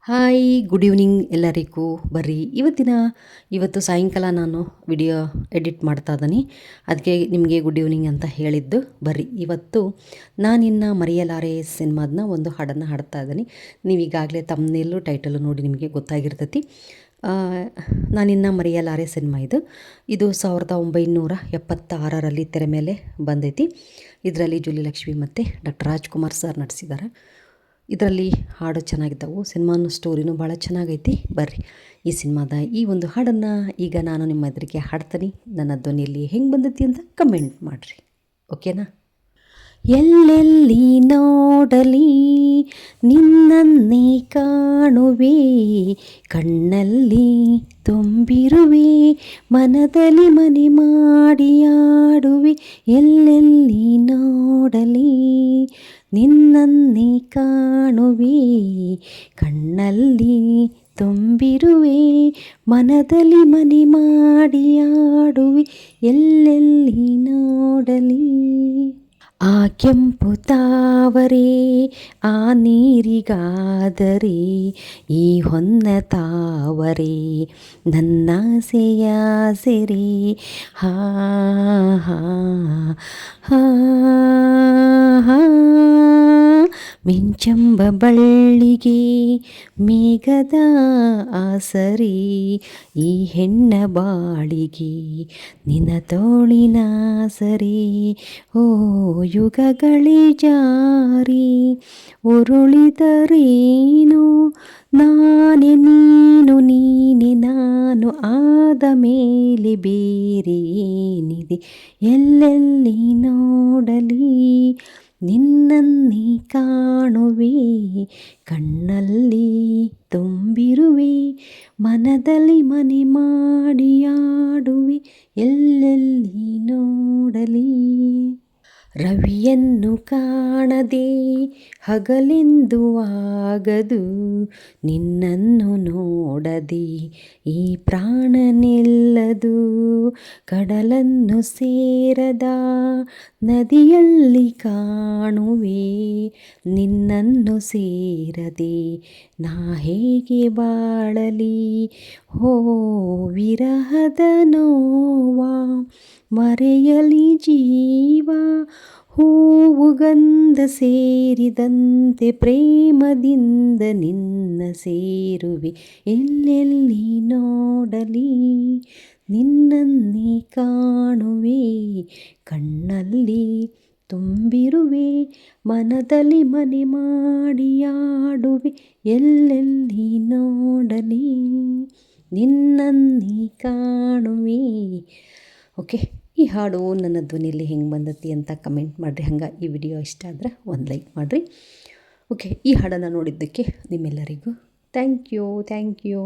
Hi good evening ಎಲ್ಲರಿಗೂ. ಬರ್ರಿ ಇವತ್ತು ಸಾಯಂಕಾಲ ನಾನು ವಿಡಿಯೋ ಎಡಿಟ್ ಮಾಡ್ತಾ ಇದ್ದೀನಿ. ಅದಕ್ಕೆ ನಿಮಗೆ ಗುಡ್ ಈವ್ನಿಂಗ್ ಅಂತ ಹೇಳಿದ್ದು. ಬರ್ರಿ ಇವತ್ತು ನಾನಿನ್ನು ಮರೆಯಲಾರೆ ಸಿನಿಮಾದನ್ನ ಒಂದು ಹಾಡನ್ನು ಹಾಡ್ತಾ ಇದ್ದೀನಿ. ನೀವು ಈಗಾಗಲೇ ತಮ್ಮನೇಲೂ ಟೈಟಲು ನೋಡಿ ನಿಮಗೆ ಗೊತ್ತಾಗಿರ್ತೈತಿ. ನಾನಿನ್ನು ಮರೆಯಲಾರೆ ಸಿನಿಮಾ ಇದು 1976ರಲ್ಲಿ ತೆರೆ ಮೇಲೆ ಬಂದೈತಿ. ಇದರಲ್ಲಿ ಜೂಲಿ ಲಕ್ಷ್ಮಿ ಮತ್ತು ಡಾಕ್ಟರ್ ರಾಜ್ಕುಮಾರ್ ಸರ್ ನಟಿಸಿದ್ದಾರೆ. ಇದರಲ್ಲಿ ಹಾಡು ಚೆನ್ನಾಗಿದ್ದವು. ಸಿನಿಮಾನು ಸ್ಟೋರಿನೂ ಭಾಳ ಚೆನ್ನಾಗೈತಿ. ಬರ್ರಿ ಈ ಸಿನಿಮಾದ ಈ ಒಂದು ಹಾಡನ್ನು ಈಗ ನಾನು ನಿಮ್ಮ ಎದುರಿಗೆ ಹಾಡ್ತೀನಿ. ನನ್ನ ಧ್ವನಿಯಲ್ಲಿ ಹೆಂಗೆ ಬಂದೈತಿ ಅಂತ ಕಮೆಂಟ್ ಮಾಡಿರಿ, ಓಕೆನಾ? ಎಲ್ಲೆಲ್ಲಿ ನೋಡಲಿ ನಿನ್ನನ್ನೇ ಕಾಣುವೆ, ಕಣ್ಣಲ್ಲಿ ತುಂಬಿರುವೆ, ಮನದಲ್ಲಿ ಮನೆ ಮಾಡಿ ಆಡುವೆ. ಎಲ್ಲೆಲ್ಲಿ ನೋಡಲಿ ನಿನ್ನನ್ನೇ ಕಾಣುವೆ, ಕಣ್ಣಲ್ಲಿ ತುಂಬಿರುವೆ, ಮನದಲ್ಲಿ ಮನೆ ಮಾಡಿ ಆಡುವೆ. ಎಲ್ಲೆಲ್ಲಿ ನೋಡಲಿ ಆ ಕೆಂಪು ತಾವರೆ ಆ ನೀರಿಗಾದರೆ, ಈ ಹೊನ್ನ ತಾವರೆ ನನ್ನಾಸೆಯ ಸೆರೆ. ಹಾ ಹಾ ಹಾ ಹಾ ಮಿಂಚಂಬ ಬಳ್ಳಿಗೆ ಮೇಘದ ಆಸರೆ, ಈ ಹೆಣ್ಣ ಬಾಳಿಗೆ ನಿನ್ನ ತೋಳಿನ ಸರೆ. ಓ ಯುಗಗಳೇ ಜಾರಿ ಉರುಳಿದರೇನು, ನಾನೇ ನೀನು ನೀನೆ ನಾನು, ಆದ ಮೇಲೆ ಬೇರೆ ಏನಿದೆ. ಎಲ್ಲೆಲ್ಲಿ ನೋಡಲಿ ನಿನ್ನನ್ನೇ ಕಾಣುವೆ, ಕಣ್ಣಲ್ಲಿ ತುಂಬಿರುವೆ, ಮನದಲ್ಲಿ ಮನೆ ಮಾಡಿ ಆಡುವೆ. ಎಲ್ಲೆಲ್ಲಿ ನೋಡಲಿ ರವಿಯನ್ನು ಕಾಣದೆ ಹಗಲೆಂದು ಆಗದು, ನಿನ್ನನ್ನು ನೋಡದೆ ಈ ಪ್ರಾಣ ನಿಲ್ಲದು. ಕಡಲನ್ನು ಸೇರದ ನದಿಯಲ್ಲಿ ಕಾಣುವೆ, ನಿನ್ನನ್ನು ಸೇರದೆ ನಾ ಹೇಗೆ ಬಾಳಲಿ. ಹೋ ವಿರಹದ ನೋವ ಮರೆಯಲಿ ಜೀವ, ಹೂವು ಗಂಧ ಸೇರಿದಂತೆ ಪ್ರೇಮದಿಂದ ನಿನ್ನ ಸೇರುವೆ. ಎಲ್ಲೆಲ್ಲಿ ನೋಡಲಿ ನಿನ್ನನ್ನೇ ಕಾಣುವೆ, ಕಣ್ಣಲ್ಲಿ ತುಂಬಿರುವೆ, ಮನದಲ್ಲಿ ಮನೆ ಮಾಡಿ ಆಡುವೆ. ಎಲ್ಲೆಲ್ಲಿ ನೋಡಲಿ ನಿನ್ನನ್ನೇ ಕಾಣುವೆ. ಓಕೆ, ಈ ಹಾಡು ನನ್ನ ಧ್ವನಿಯಲ್ಲಿ ಹೆಂಗೆ ಬಂದತಿ ಅಂತ ಕಮೆಂಟ್ ಮಾಡಿರಿ. ಹಂಗೆ ಈ ವಿಡಿಯೋ ಇಷ್ಟ ಆದರೆ ಒಂದು ಲೈಕ್ ಮಾಡಿರಿ. ಓಕೆ, ಈ ಹಾಡನ್ನು ನೋಡಿದ್ದಕ್ಕೆ ನಿಮ್ಮೆಲ್ಲರಿಗೂ ಥ್ಯಾಂಕ್ ಯು.